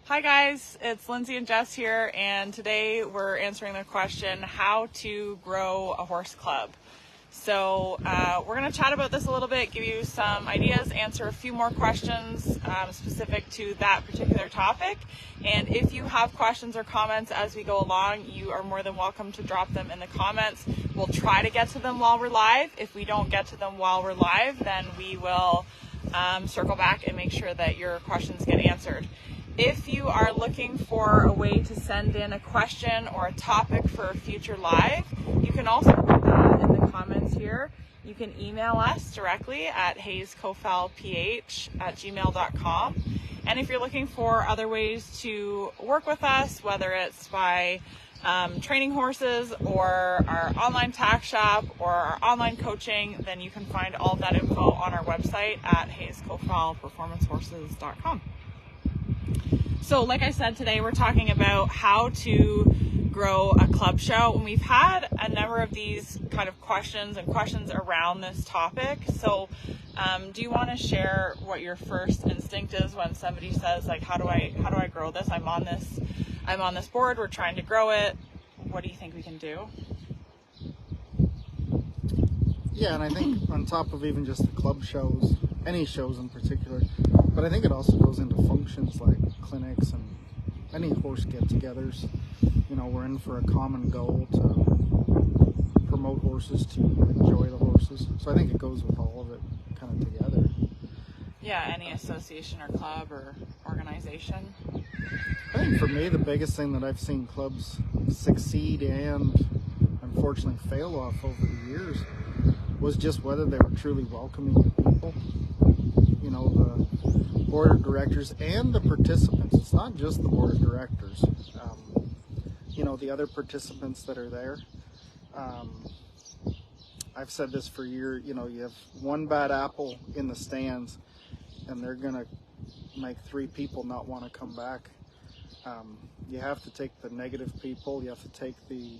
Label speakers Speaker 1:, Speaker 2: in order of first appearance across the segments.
Speaker 1: Hi guys, it's Lindsay and Jess here, and today we're answering the question, how to grow a horse club. So we're going to chat about this a little bit, give you some ideas, answer a few more questions specific to that particular topic. And if you have questions or comments as we go along, you are more than welcome to drop them in the comments. We'll try to get to them while we're live. If we don't get to them while we're live, then we will circle back and make sure that your questions get answered. If you are looking for a way to send in a question or a topic for a future live, you can also do that in the comments here. You can email us directly at hayeskofalph@gmail.com. And if you're looking for other ways to work with us, whether it's by training horses or our online tack shop or our online coaching, then you can find all of that info on our website at hayeskofalperformancehorses.com. So like I said, today we're talking about how to grow a club show, and we've had a number of these kind of questions around this topic. So do you want to share what your first instinct is when somebody says, like, how do I grow this? I'm on this board, we're trying to grow it. What do you think we can do?
Speaker 2: Yeah, and I think on top of even just the club shows, any shows in particular, but I think it also goes into functions like clinics and any horse get-togethers. You know, we're in for a common goal to promote horses, to enjoy the horses. So I think it goes with all of it kind of together.
Speaker 1: Yeah, any association or club or organization.
Speaker 2: I think for me, the biggest thing that I've seen clubs succeed and unfortunately fail off over the years was just whether they were truly welcoming to people. You know, the board of directors and the participants. It's not just the board of directors. You know, the other participants that are there. I've said this for years. You know, you have one bad apple in the stands, and they're gonna make 3 people not want to come back. You have to take the negative people. You have to take the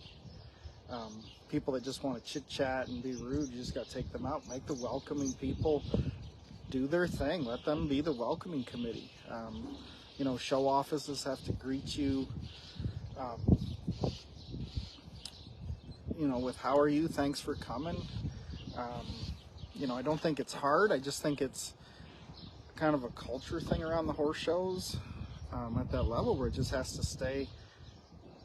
Speaker 2: people that just want to chit chat and be rude. You just got to take them out. Make the welcoming people do their thing. Let them be the welcoming committee. You know, show offices have to greet you, you know, with how are you, thanks for coming. You know, I don't think it's hard. I just think it's kind of a culture thing around the horse shows at that level where it just has to stay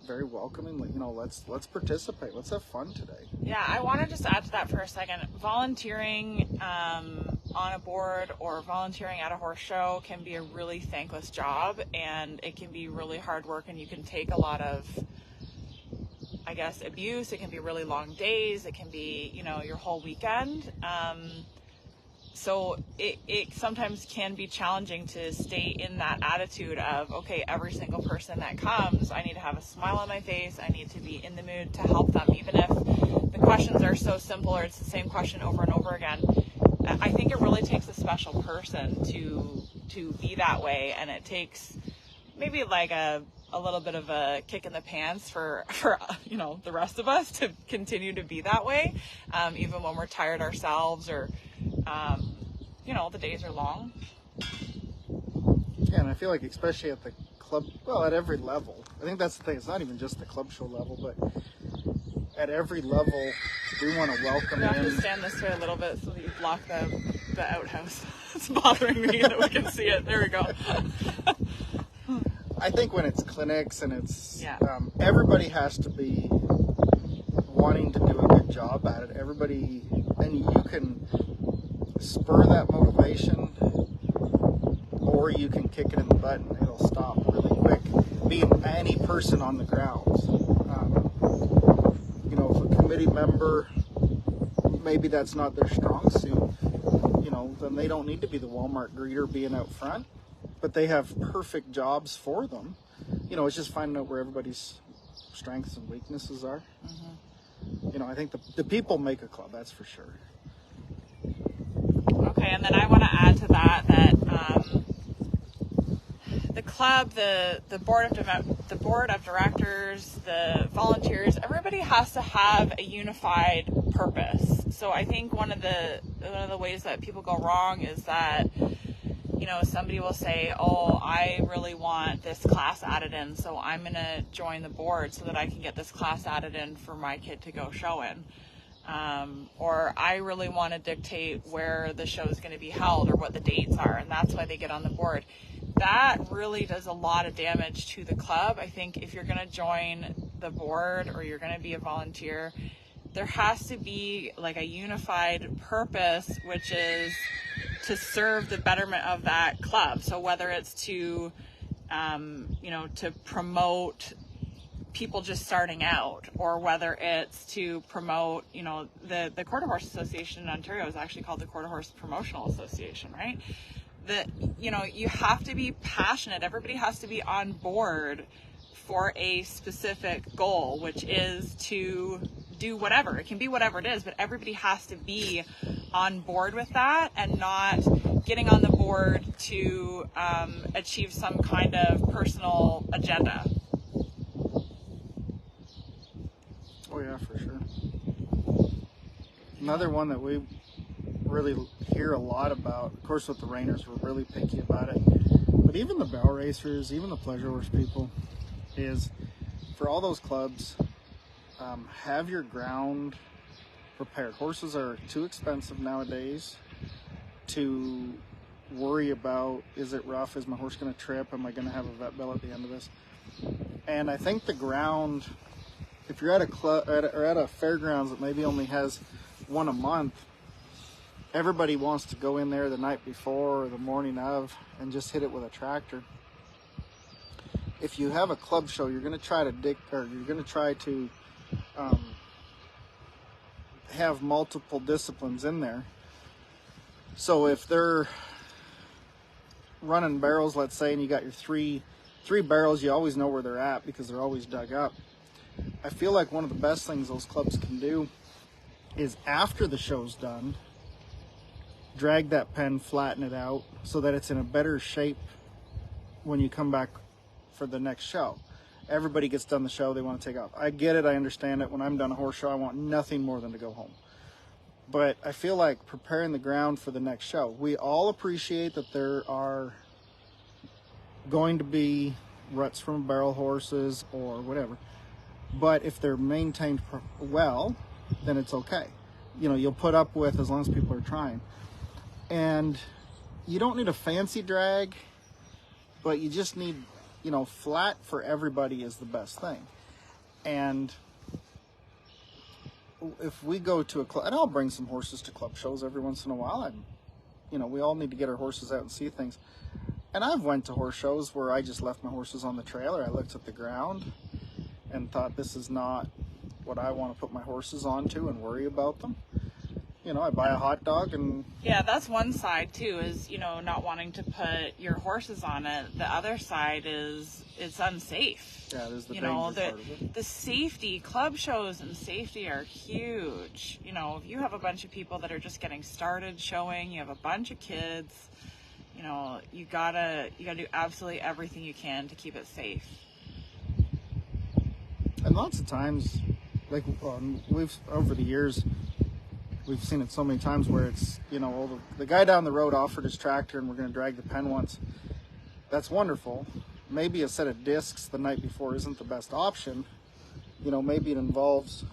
Speaker 2: very welcoming. You know, let's participate. Let's have fun today.
Speaker 1: Yeah, I want to just add to that for a second. Volunteering on a board or volunteering at a horse show can be a really thankless job, and it can be really hard work, and you can take a lot of, I guess, abuse. It can be really long days. It can be, you know, your whole weekend. So it sometimes can be challenging to stay in that attitude of, okay, every single person that comes, I need to have a smile on my face. I need to be in the mood to help them, even if the questions are so simple or it's the same question over and over again. I think it really takes a special person to be that way, and it takes maybe like a little bit of a kick in the pants for you know, the rest of us to continue to be that way, even when we're tired ourselves or you know, the days are long.
Speaker 2: Yeah, and I feel like especially at the club, well, at every level, I think that's the thing. It's not even just the club show level, but at every level, we want to welcome
Speaker 1: You have
Speaker 2: in.
Speaker 1: to stand this way a little bit so that you block the outhouse. It's bothering me that we can see it. There we go.
Speaker 2: I think when it's clinics and it's everybody has to be wanting to do a good job at it. Everybody, and you can spur that motivation, or you can kick it in the butt and it'll stop really quick. Being any person on the grounds, you know, if a committee member, maybe that's not their strong suit, you know, then they don't need to be the Walmart greeter being out front, but they have perfect jobs for them. You know, it's just finding out where everybody's strengths and weaknesses are.
Speaker 1: Mm-hmm.
Speaker 2: You know, I think the people make a club, that's for sure.
Speaker 1: Okay, and then I want to add to that the club, the board of directors, the volunteers, everybody has to have a unified purpose. So I think one of the ways that people go wrong is that you know, somebody will say, oh, I really want this class added in, so I'm going to join the board so that I can get this class added in for my kid to go show in. Or I really want to dictate where the show is going to be held or what the dates are, and that's why they get on the board. That really does a lot of damage to the club. I think if you're going to join the board or you're going to be a volunteer, there has to be like a unified purpose, which is to serve the betterment of that club. So whether it's to, you know, to promote people just starting out, or whether it's to promote, you know, the Quarter Horse Association in Ontario is actually called the Quarter Horse Promotional Association, right? That, you know, you have to be passionate. Everybody has to be on board for a specific goal, which is to do whatever. It can be whatever it is, but everybody has to be on board with that and not getting on the board to achieve some kind of personal agenda.
Speaker 2: Oh yeah, for sure. Another one that we really hear a lot about, of course with the Rainers we're really picky about it, but even the barrel racers, even the pleasure horse people, is for all those clubs, have your ground prepared. Horses are too expensive nowadays to worry about, is it rough, is my horse going to trip, am I going to have a vet bill at the end of this? And I think the ground, if you're at a club or at a fairgrounds that maybe only has one a month, everybody wants to go in there the night before or the morning of and just hit it with a tractor. If you have a club show, you're going to try to have multiple disciplines in there. So if they're running barrels, let's say, and you got your three barrels, you always know where they're at because they're always dug up. I feel like one of the best things those clubs can do is after the show's done, drag that pen, flatten it out so that it's in a better shape when you come back for the next show. Everybody gets done the show, they want to take off. I get it, I understand it. When I'm done a horse show, I want nothing more than to go home. But I feel like preparing the ground for the next show. We all appreciate that there are going to be ruts from barrel horses or whatever. But if they're maintained well, then it's okay. You know, you'll put up with as long as people are trying. And you don't need a fancy drag, but you just need, you know, flat for everybody is the best thing. And if we go to a club, and I'll bring some horses to club shows every once in a while. You know, we all need to get our horses out and see things. And I've went to horse shows where I just left my horses on the trailer. I looked at the ground and thought, this is not what I want to put my horses onto and worry about them. You know, I buy a hot dog and...
Speaker 1: Yeah, that's one side too, is, you know, not wanting to put your horses on it. The other side is it's unsafe.
Speaker 2: Yeah, there's the
Speaker 1: you
Speaker 2: danger
Speaker 1: know,
Speaker 2: part of it.
Speaker 1: The safety, club shows and safety are huge. You know, if you have a bunch of people that are just getting started showing, you have a bunch of kids, you know, you gotta do absolutely everything you can to keep it safe.
Speaker 2: And lots of times, like we've over the years, we've seen it so many times where it's, you know, well, the guy down the road offered his tractor and we're going to drag the pen once. That's wonderful. Maybe a set of discs the night before isn't the best option. You know, maybe it involves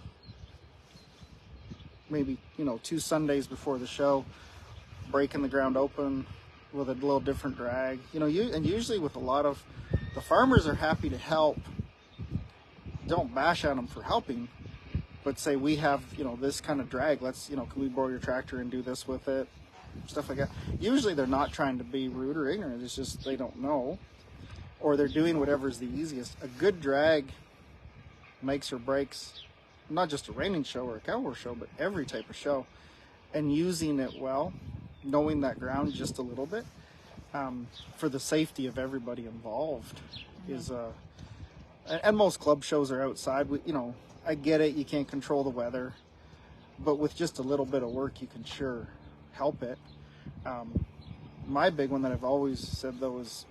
Speaker 2: maybe, you know, 2 Sundays before the show, breaking the ground open with a little different drag. You know, and usually with a lot of, the farmers are happy to help. Don't bash at them for helping, but say we have, you know, this kind of drag. Let's, you know, can we borrow your tractor and do this with it? Stuff like that. Usually they're not trying to be rude or ignorant. It's just they don't know, or they're doing whatever's the easiest. A good drag makes or breaks not just a reining show or a cow horse show, but every type of show. And using it well, knowing that ground just a little bit, for the safety of everybody involved is and most club shows are outside. You know, I get it, you can't control the weather, but with just a little bit of work you can sure help it. My big one that I've always said though is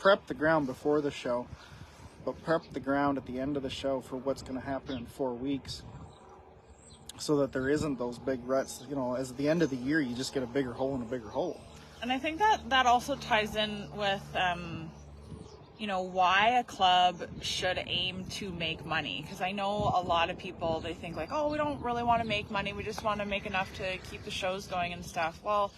Speaker 2: prep the ground before the show, but prep the ground at the end of the show for what's going to happen in 4 weeks, so that there isn't those big ruts. You know, as at the end of the year you just get a bigger hole and a bigger hole.
Speaker 1: And I think that also ties in with, why a club should aim to make money. Because I know a lot of people, they think like, oh, we don't really want to make money. We just want to make enough to keep the shows going and stuff. Well,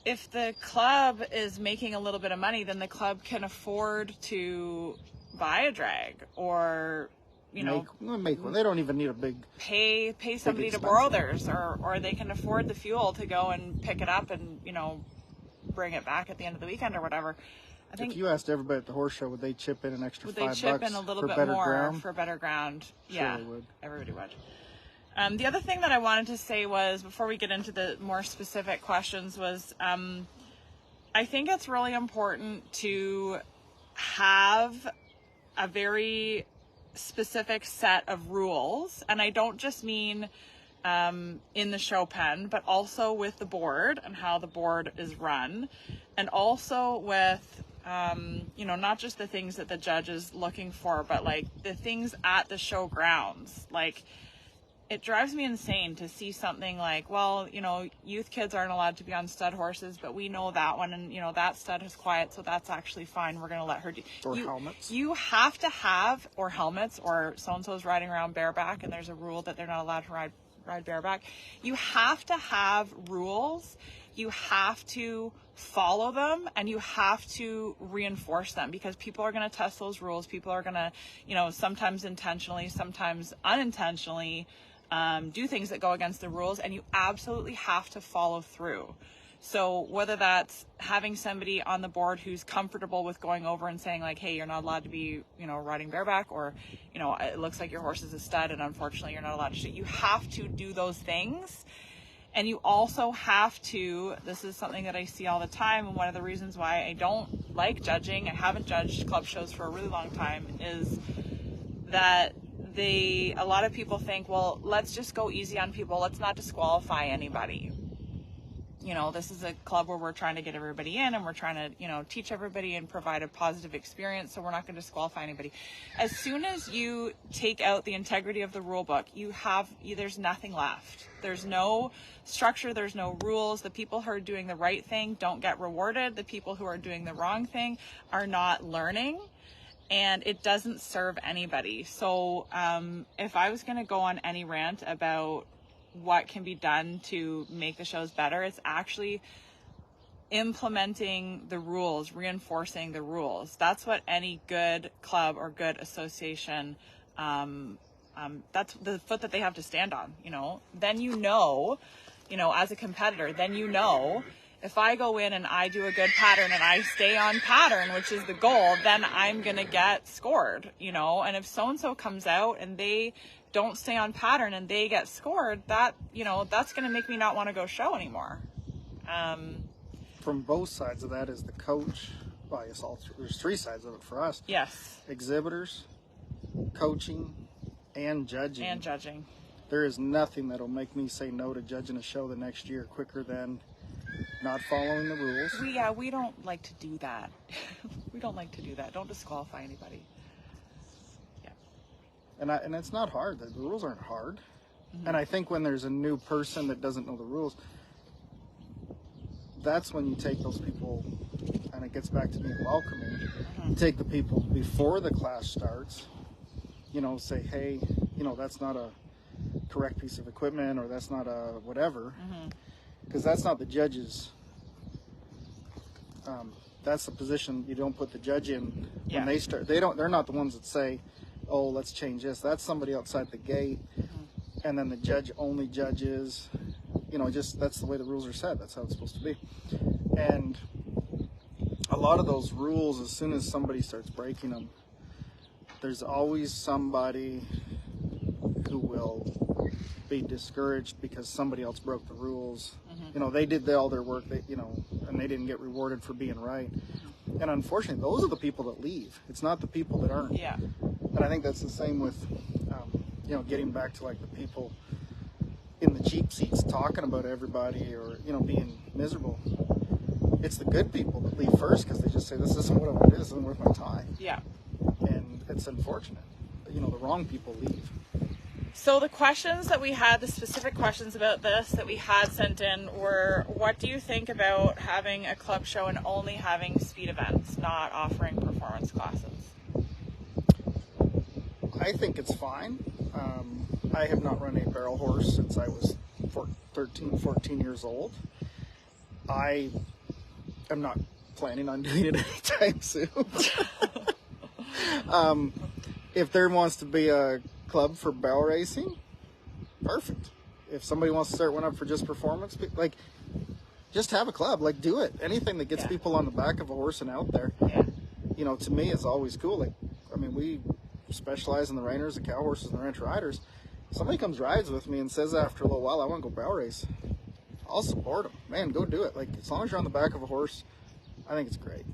Speaker 1: if the club is making a little bit of money, then the club can afford to buy a drag or,
Speaker 2: make one. They don't even need a big
Speaker 1: pay somebody to borrow theirs, or they can afford the fuel to go and pick it up and, bring it back at the end of the weekend or whatever. I think
Speaker 2: if you asked everybody at the horse show, would they chip in an extra $5
Speaker 1: would they chip in a little bit more for better ground? Yeah,
Speaker 2: sure they would.
Speaker 1: Everybody would. The other thing that I wanted to say was, before we get into the more specific questions, was I think it's really important to have a very specific set of rules. And I don't just mean in the show pen, but also with the board and how the board is run. And also with, not just the things that the judge is looking for, but like the things at the show grounds. Like, it drives me insane to see something like, well, youth kids aren't allowed to be on stud horses, but we know that one, and that stud is quiet, so that's actually fine. We're going to let her do.
Speaker 2: Or helmets.
Speaker 1: You have to have, or helmets, or so-and-so's riding around bareback, and there's a rule that they're not allowed to ride bareback. You have to have rules. You have to follow them, and you have to reinforce them, because people are going to test those rules. People are going to, sometimes intentionally, sometimes unintentionally, do things that go against the rules, and you absolutely have to follow through. So whether that's having somebody on the board who's comfortable with going over and saying like, hey, you're not allowed to be, riding bareback, or, it looks like your horse is a stud and unfortunately you're not allowed to shoot. You have to do those things. And you also have to, this is something that I see all the time, and one of the reasons why I don't like judging, I haven't judged club shows for a really long time, is that a lot of people think, well, let's just go easy on people. Let's not disqualify anybody. This is a club where we're trying to get everybody in, and we're trying to, teach everybody and provide a positive experience. So we're not going to disqualify anybody. As soon as you take out the integrity of the rule book, there's nothing left. There's no structure. There's no rules. The people who are doing the right thing don't get rewarded. The people who are doing the wrong thing are not learning. And it doesn't serve anybody. So if I was going to go on any rant about what can be done to make the shows better, it's actually implementing the rules, reinforcing the rules. That's what any good club or good association, that's the foot that they have to stand on, Then as a competitor, if I go in and I do a good pattern and I stay on pattern, which is the goal, then I'm going to get scored, And if so-and-so comes out and they don't stay on pattern and they get scored, that's going to make me not want to go show anymore.
Speaker 2: From both sides of that is the coach. Well, I guess there's three sides of it for us.
Speaker 1: Yes.
Speaker 2: Exhibitors, coaching, and judging. There is nothing that'll make me say no to judging a show the next year quicker than not following the rules.
Speaker 1: We don't like to do that. We don't like to do that. Don't disqualify anybody. Yeah.
Speaker 2: And it's not hard. The rules aren't hard. Mm-hmm. And I think when there's a new person that doesn't know the rules, that's when you take those people, and it gets back to being welcoming. Mm-hmm. You take the people before the class starts, say, hey, that's not a correct piece of equipment, or that's not a whatever. Mm-hmm. Because that's not the judge's, that's the position you don't put the judge in when they start. They're not the ones that say, oh, let's change this. That's somebody outside the gate. Mm-hmm. And then the judge only judges, that's the way the rules are set. That's how it's supposed to be. And a lot of those rules, as soon as somebody starts breaking them, there's always somebody who will be discouraged because somebody else broke the rules. Mm-hmm. They did all their work, and they didn't get rewarded for being right. Mm-hmm. And unfortunately, those are the people that leave. It's not the people that aren't.
Speaker 1: Yeah.
Speaker 2: And I think that's the same with, getting back to like the people in the cheap seats talking about everybody, or, being miserable. It's the good people that leave first because they just say, this isn't what I want to do. This isn't worth my time.
Speaker 1: Yeah.
Speaker 2: And it's unfortunate. The wrong people leave.
Speaker 1: So the questions that we had, the specific questions about this that we had sent in were, what do you think about having a club show and only having speed events, not offering performance classes?
Speaker 2: I think it's fine. I have not run a barrel horse since I was 13, 14 years old. I am not planning on doing it anytime soon. If there wants to be a club for barrel racing, perfect. If somebody wants to start one up for just performance, like, just have a club. Like, do it. Anything that gets people on the back of a horse and out there, you know, to me is always cool. Like, I mean, we specialize in the reiners, the cow horses, and the ranch riders. Somebody comes rides with me and says after a little while, I want to go barrel race, I'll support them. Man, go do it. Like, as long as you're on the back of a horse, I think it's great.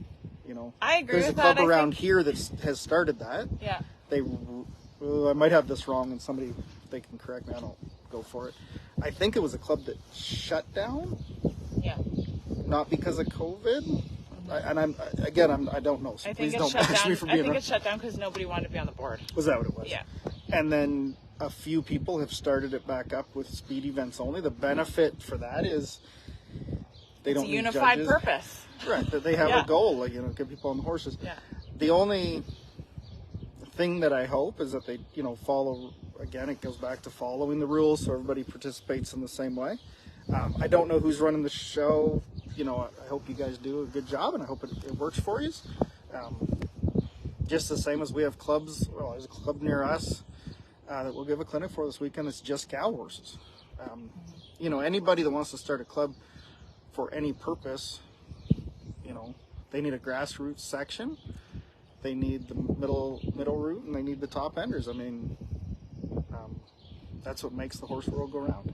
Speaker 2: You know,
Speaker 1: I agree
Speaker 2: there's
Speaker 1: with
Speaker 2: a club
Speaker 1: that.
Speaker 2: around here that has started that.
Speaker 1: Yeah.
Speaker 2: I might have this wrong, and somebody, if they can correct me, I don't go for it. I think it was a club that shut down.
Speaker 1: Yeah.
Speaker 2: Not because of COVID. I don't know. So
Speaker 1: I think
Speaker 2: please
Speaker 1: it
Speaker 2: don't
Speaker 1: shut
Speaker 2: bash
Speaker 1: down.
Speaker 2: me for
Speaker 1: I
Speaker 2: being
Speaker 1: think
Speaker 2: wrong.
Speaker 1: it shut down because nobody wanted to be on the board.
Speaker 2: Was that what it was?
Speaker 1: Yeah.
Speaker 2: And then a few people have started it back up with speed events only. The benefit for that is they don't
Speaker 1: It's a
Speaker 2: need
Speaker 1: unified
Speaker 2: judges.
Speaker 1: purpose.
Speaker 2: Right, that they have a goal, like, you know, get people on the horses.
Speaker 1: Yeah.
Speaker 2: The only thing that I hope is that they, you know, follow. Again, it goes back to following the rules, so everybody participates in the same way. I don't know who's running the show. You know, I hope you guys do a good job, and I hope it works for you. Just the same as we have clubs. Well, there's a club near us that we'll give a clinic for this weekend. It's just cow horses. You know, anybody that wants to start a club for any purpose, you know, they need a grassroots section. They need the middle route, and they need the top enders. I mean, that's what makes the horse world go round.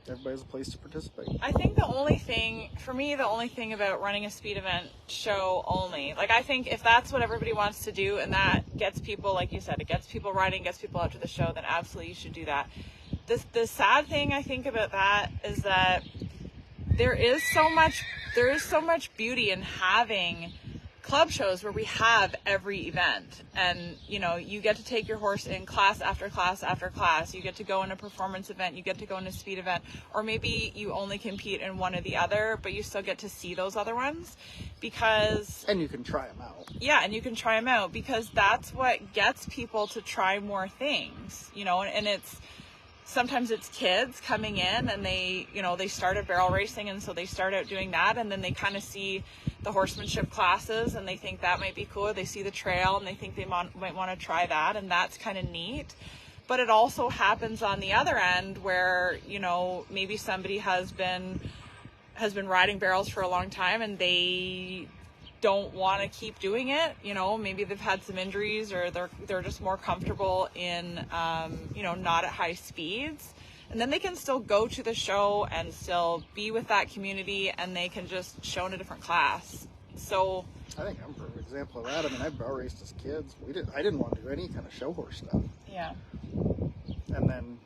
Speaker 2: Everybody has a place to participate.
Speaker 1: I think the only thing about running a speed event show only, like, I think if that's what everybody wants to do and that gets people, like you said, it gets people riding, gets people out to the show, then absolutely you should do that. The sad thing I think about that is that there is so much beauty in having club shows where we have every event, and you know, you get to take your horse in class after class after class. You get to go in a performance event, you get to go in a speed event, or maybe you only compete in one or the other, but you still get to see those other ones, and
Speaker 2: you can try them out.
Speaker 1: Yeah, and you can try them out, because that's what gets people to try more things, you know. And sometimes it's kids coming in and they started barrel racing, and so they start out doing that, and then they kind of see the horsemanship classes and they think that might be cool. They see the trail and they think they might want to try that, and that's kind of neat. But it also happens on the other end where, you know, maybe somebody has been riding barrels for a long time and they don't want to keep doing it. You know, maybe they've had some injuries, or they're just more comfortable in you know, not at high speeds, and then they can still go to the show and still be with that community, and they can just show in a different class. So
Speaker 2: I think I'm a perfect example of that. I mean, I barrel raced as kids. I didn't want to do any kind of show horse stuff.
Speaker 1: Yeah.
Speaker 2: And then,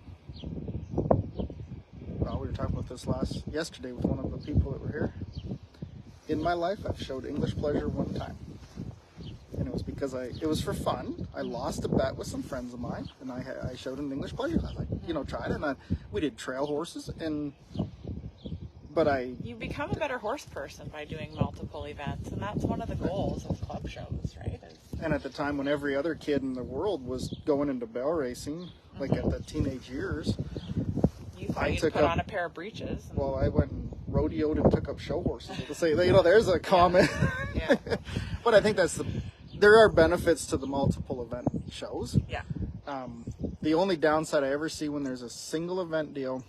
Speaker 2: well, we were talking about this yesterday with one of the people that were here. In my life, I've showed English pleasure one time. And it was because it was for fun. I lost a bet with some friends of mine, and I showed an English pleasure class. I, tried it, and we did trail horses, you
Speaker 1: become a better horse person by doing multiple events, and that's one of the goals of club shows, right?
Speaker 2: And at the time when every other kid in the world was going into barrel racing, like at the teenage years,
Speaker 1: you thought you'd put on a pair of breeches.
Speaker 2: Well, I went and rodeoed and took up show horses. To say, you know, there's a comment.
Speaker 1: Yeah.
Speaker 2: But I think there are benefits to the multiple event shows.
Speaker 1: Yeah.
Speaker 2: The only downside I ever see when there's a single event deal,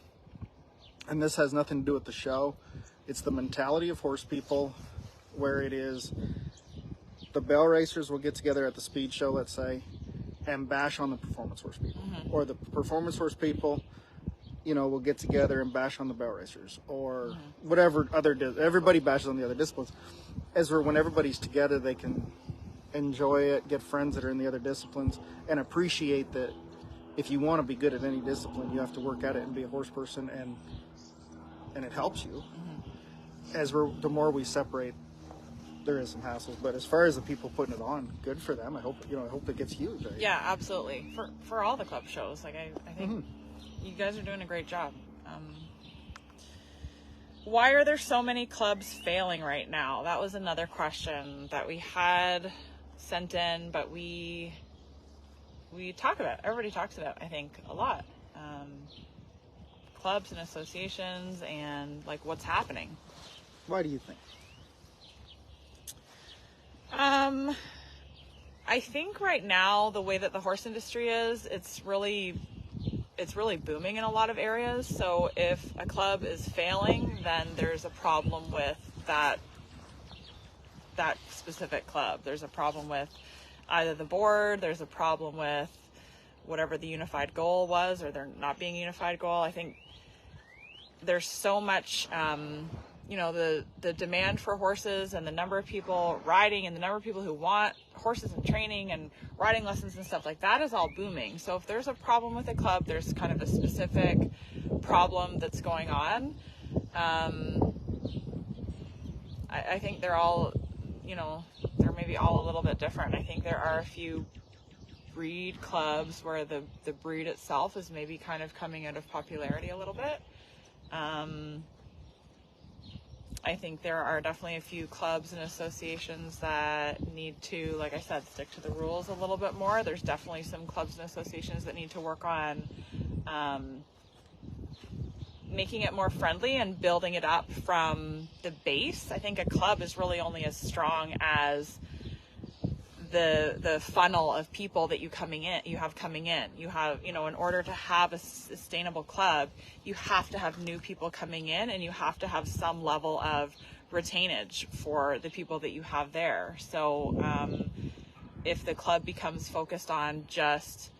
Speaker 2: and this has nothing to do with the show, it's the mentality of horse people, where it is the barrel racers will get together at the speed show, let's say, and bash on the performance horse people. Mm-hmm. Or the performance horse people, you know, will get together and bash on the barrel racers, or whatever everybody bashes on the other disciplines. As for when everybody's together, they can enjoy it, get friends that are in the other disciplines, and appreciate that if you want to be good at any discipline, you have to work at it and be a horse person, and it helps you. The more we separate there is some hassles. But as far as the people putting it on, good for them. I hope it gets huge. Right?
Speaker 1: Yeah, absolutely. For all the club shows, like I think you guys are doing a great job. Why are there so many clubs failing right now? That was another question that we had sent in, but we talk about. Everybody talks about, I think, a lot. Clubs and associations and like what's happening.
Speaker 2: Why do you think?
Speaker 1: I think right now the way that the horse industry is, it's really booming in a lot of areas. So if a club is failing, then there's a problem with that specific club. There's a problem with either the board, there's a problem with whatever the unified goal was, or there not being a unified goal. I think there's so much, the demand for horses and the number of people riding and the number of people who want horses and training and riding lessons and stuff like that is all booming. So if there's a problem with a club, there's kind of a specific problem that's going on. I think they're all, they're maybe all a little bit different. I think there are a few breed clubs where the breed itself is maybe kind of coming out of popularity a little bit. I think there are definitely a few clubs and associations that need to, like I said, stick to the rules a little bit more. There's definitely some clubs and associations that need to work on making it more friendly and building it up from the base. I think a club is really only as strong as the funnel of people that you have coming in. You have, in order to have a sustainable club, you have to have new people coming in, and you have to have some level of retainage for the people that you have there. So if the club becomes focused on just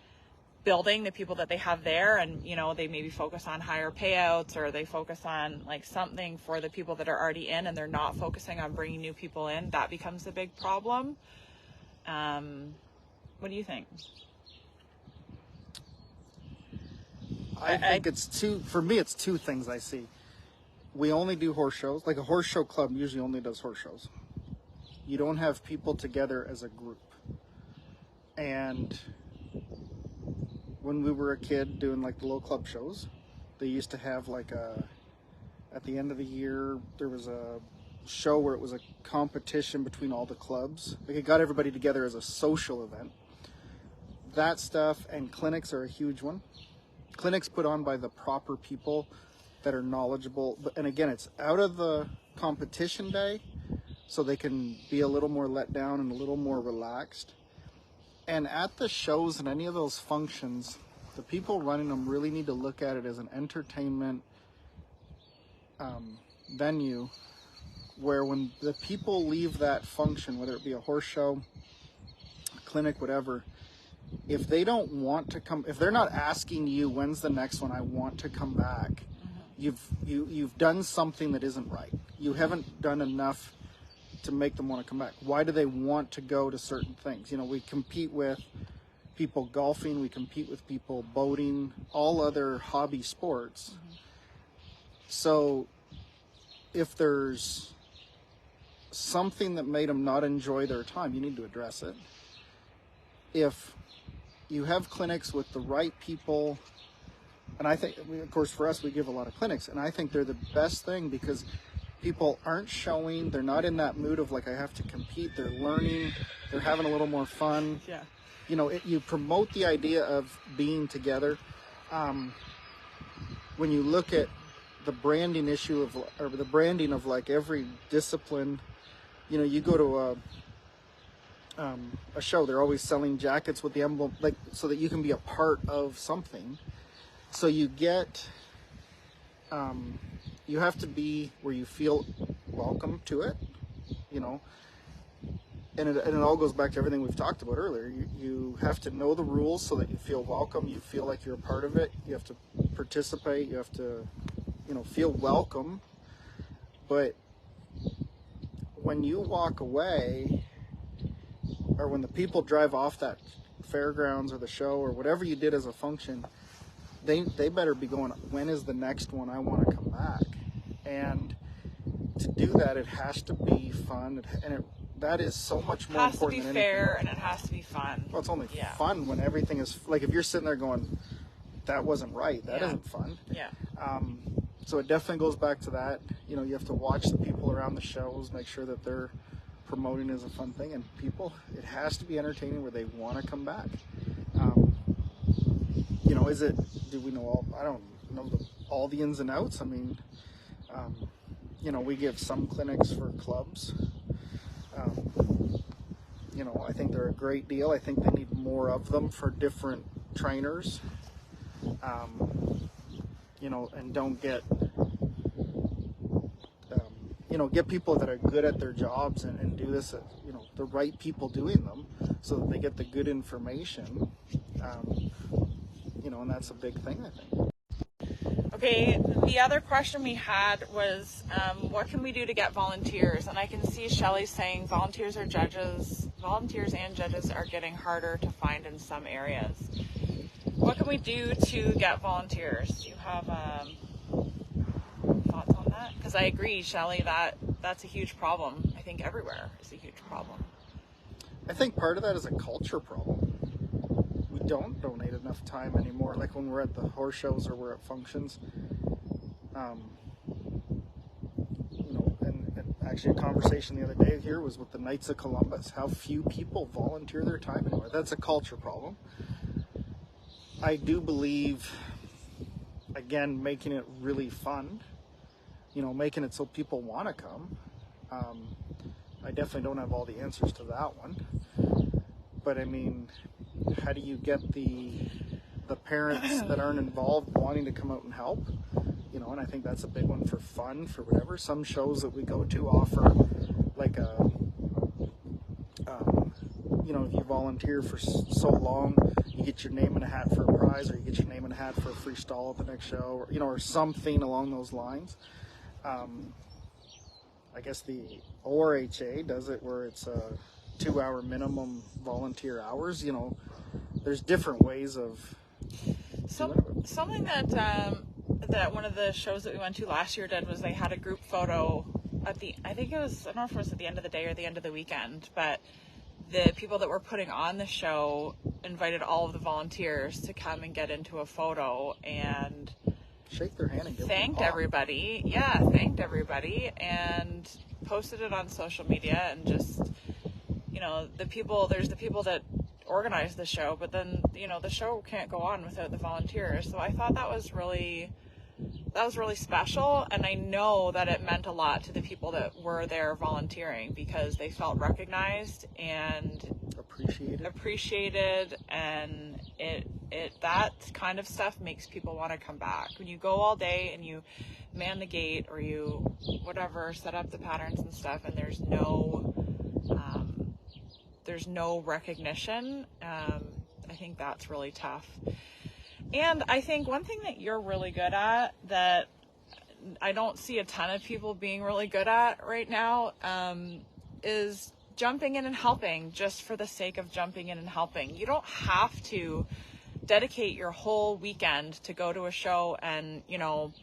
Speaker 1: building the people that they have there, and they maybe focus on higher payouts, or they focus on like something for the people that are already in, and they're not focusing on bringing new people in, that becomes a big problem. What do you think?
Speaker 2: I think it's two things I see. We only do horse shows. Like a horse show club usually only does horse shows. You don't have people together as a group. And when we were a kid doing like the little club shows, they used to have like at the end of the year, there was a show where it was a competition between all the clubs. Like it got everybody together as a social event. That stuff, and clinics are a huge one. Clinics put on by the proper people that are knowledgeable, and again, it's out of the competition day, so they can be a little more let down and a little more relaxed. And at the shows and any of those functions, the people running them really need to look at it as an entertainment venue, where when the people leave that function, whether it be a horse show, a clinic, whatever, if they don't want to come, if they're not asking you, when's the next one, I want to come back, you've done something that isn't right. You haven't done enough to make them want to come back. Why do they want to go to certain things? We compete with people golfing, we compete with people boating, all other hobby sports. So if there's something that made them not enjoy their time, you need to address it. If you have clinics with the right people, and I think, of course, for us, we give a lot of clinics, and I think they're the best thing because people aren't showing, they're not in that mood of like, I have to compete, they're learning, they're having a little more fun.
Speaker 1: Yeah.
Speaker 2: You promote the idea of being together. When you look at the branding issue or the branding of like every discipline, you go to a show, they're always selling jackets with the emblem, like so that you can be a part of something. So you get, you have to be where you feel welcome to it, and it all goes back to everything we've talked about earlier. You have to know the rules so that you feel welcome, you feel like you're a part of it, you have to participate, you have to, feel welcome. But when you walk away, or when the people drive off that fairgrounds or the show or whatever you did as a function, they better be going, when is the next one? I want to come back. And to do that, it has to be fun, and that is so much more
Speaker 1: Has to
Speaker 2: important
Speaker 1: be
Speaker 2: than
Speaker 1: fair,
Speaker 2: anything.
Speaker 1: and it has to be fun.
Speaker 2: Well, it's only
Speaker 1: Yeah.
Speaker 2: fun when everything is like, if you're sitting there going, that wasn't right, that
Speaker 1: Yeah.
Speaker 2: isn't fun.
Speaker 1: Yeah.
Speaker 2: So it definitely goes back to that. You know, you have to watch the people around the shows, make sure that they're promoting as a fun thing, and people, it has to be entertaining where they want to come back. You know, do we know all, I don't know all the ins and outs. I mean, you know, we give some clinics for clubs. You know, I think they're a great deal. I think they need more of them for different trainers. You know, and don't get, you know, get people that are good at their jobs and do this, you know, the right people doing them so that they get the good information. You know, and that's a big thing, I think.
Speaker 1: Okay, the other question we had was, what can we do to get volunteers? And I can see Shelley saying volunteers and judges are getting harder to find in some areas. What can we do to get volunteers? Do you have thoughts on that? Because I agree, Shelley, that's a huge problem. I think everywhere is a huge problem.
Speaker 2: I think part of that is a culture problem. We don't donate enough time anymore. Like when we're at the horse shows or we're at functions. You know, and actually a conversation the other day here was with the Knights of Columbus. How few people volunteer their time anymore. That's a culture problem. I do believe, again, making it really fun, you know, making it so people want to come. I definitely don't have all the answers to that one. But I mean, how do you get the parents that aren't involved wanting to come out and help? You know, and I think that's a big one for fun, for whatever. Some shows that we go to offer like a, you know, if you volunteer for so long, you get your name in a hat for a prize, or you get your name in a hat for a free stall at the next show, or, you know, or something along those lines. I guess the ORHA does it where it's a 2-hour minimum volunteer hours. You know, there's different ways of
Speaker 1: something that one of the shows that we went to last year did was they had a group photo at I don't know if it was at the end of the day or the end of the weekend, but the people that were putting on the show invited all of the volunteers to come and get into a photo and
Speaker 2: shake their hand and give
Speaker 1: thanked everybody. Yeah, thanked everybody and posted it on social media, and just, you know, there's the people that organize the show, but then, you know, the show can't go on without the volunteers. So I thought that was really special, and I know that it meant a lot to the people that were there volunteering because they felt recognized and appreciated, and that kind of stuff makes people want to come back. When you go all day and you man the gate or you whatever, set up the patterns and stuff, and there's no recognition, I think that's really tough. And I think one thing that you're really good at that I don't see a ton of people being really good at right now, is jumping in and helping just for the sake of jumping in and helping. You don't have to dedicate your whole weekend to go to a show and, you know,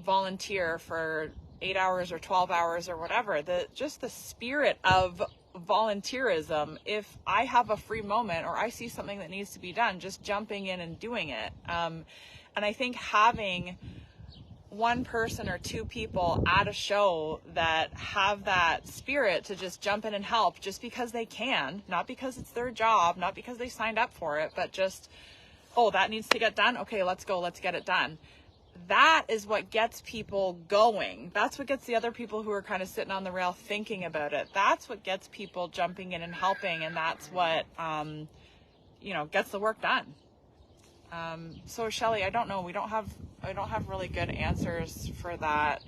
Speaker 1: volunteer for 8 hours or 12 hours or whatever. Just the spirit of volunteerism, if I have a free moment or I see something that needs to be done, just jumping in and doing it. And I think having one person or two people at a show that have that spirit to just jump in and help just because they can, not because it's their job, not because they signed up for it, but just, oh, that needs to get done. Okay, let's go, let's get it done. That is what gets people going. That's what gets the other people who are kind of sitting on the rail thinking about it. That's what gets people jumping in and helping, and that's what, you know, gets the work done. So Shelley, I don't know. I don't have really good answers for that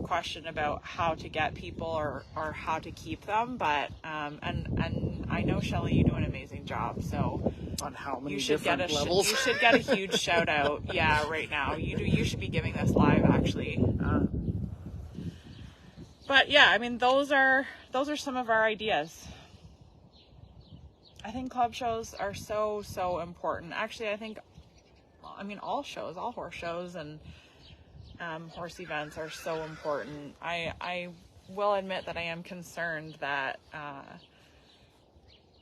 Speaker 1: question about how to get people or how to keep them, but and I know, Shelley, you do an amazing job, so
Speaker 2: on how many
Speaker 1: you should
Speaker 2: different levels.
Speaker 1: You should get a huge shout out. Yeah, right now you should be giving this live, actually. But yeah, I mean, those are some of our ideas. I think club shows are so important. Actually, I think, I mean, all horse shows and horse events are so important. I will admit that I am concerned that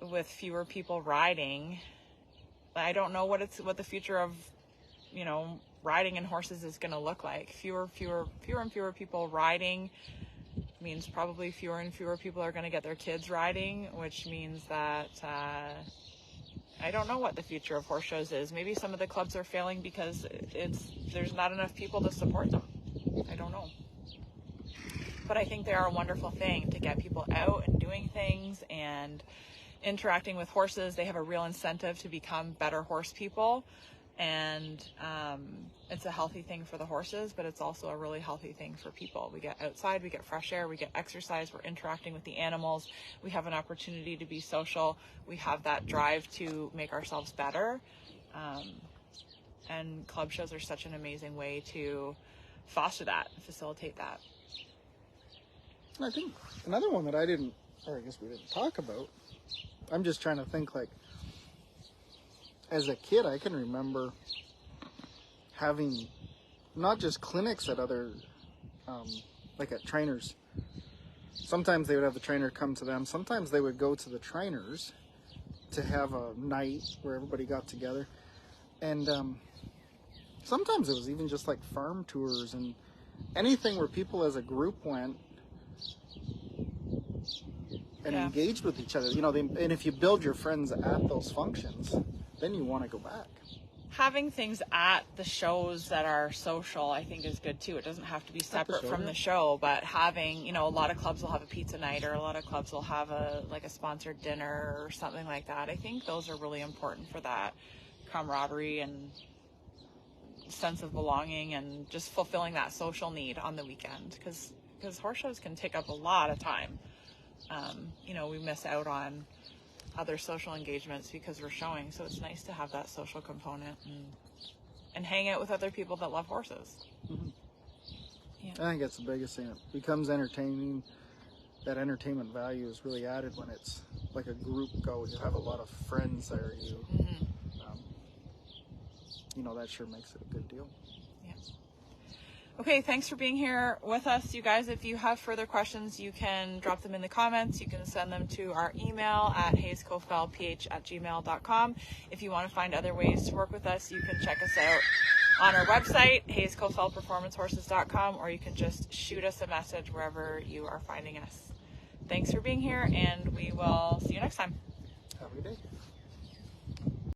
Speaker 1: with fewer people riding, I don't know what the future of, you know, riding in horses is going to look like. Fewer and fewer people riding means probably fewer and fewer people are going to get their kids riding, which means that I don't know what the future of horse shows is. Maybe some of the clubs are failing because there's not enough people to support them. I don't know. But I think they are a wonderful thing to get people out and doing things and interacting with horses. They have a real incentive to become better horse people. And it's a healthy thing for the horses, but it's also a really healthy thing for people. We get outside, we get fresh air, we get exercise, we're interacting with the animals, we have an opportunity to be social, we have that drive to make ourselves better. And club shows are such an amazing way to foster that, facilitate that.
Speaker 2: I think another one that I didn't, or I guess we didn't talk about, I'm just trying to think, like, as a kid, I can remember having not just clinics at other, like at trainers. Sometimes they would have the trainer come to them. Sometimes they would go to the trainers to have a night where everybody got together. And sometimes it was even just like farm tours and anything where people as a group went and engaged with each other. You know, and if you build your friends at those functions, then you want to go back.
Speaker 1: Having things at the shows that are social, I think, is good too. It doesn't have to be separate from the show, but having, you know, a lot of clubs will have a pizza night, or a lot of clubs will have a sponsored dinner or something like that. I think those are really important for that camaraderie and sense of belonging and just fulfilling that social need on the weekend, because horse shows can take up a lot of time. You know, we miss out on other social engagements because we're showing, so it's nice to have that social component and hang out with other people that love horses.
Speaker 2: Mm-hmm. Yeah. I think that's the biggest thing. It becomes entertaining. That entertainment value is really added when it's like a group go. You have a lot of friends there. You know, that sure makes it a good deal.
Speaker 1: Yeah. Okay, thanks for being here with us, you guys. If you have further questions, you can drop them in the comments. You can send them to our email at hayeskofellph@gmail.com. If you want to find other ways to work with us, you can check us out on our website, hayeskofellperformancehorses.com, or you can just shoot us a message wherever you are finding us. Thanks for being here, and we will see you next time.
Speaker 2: Have a good day.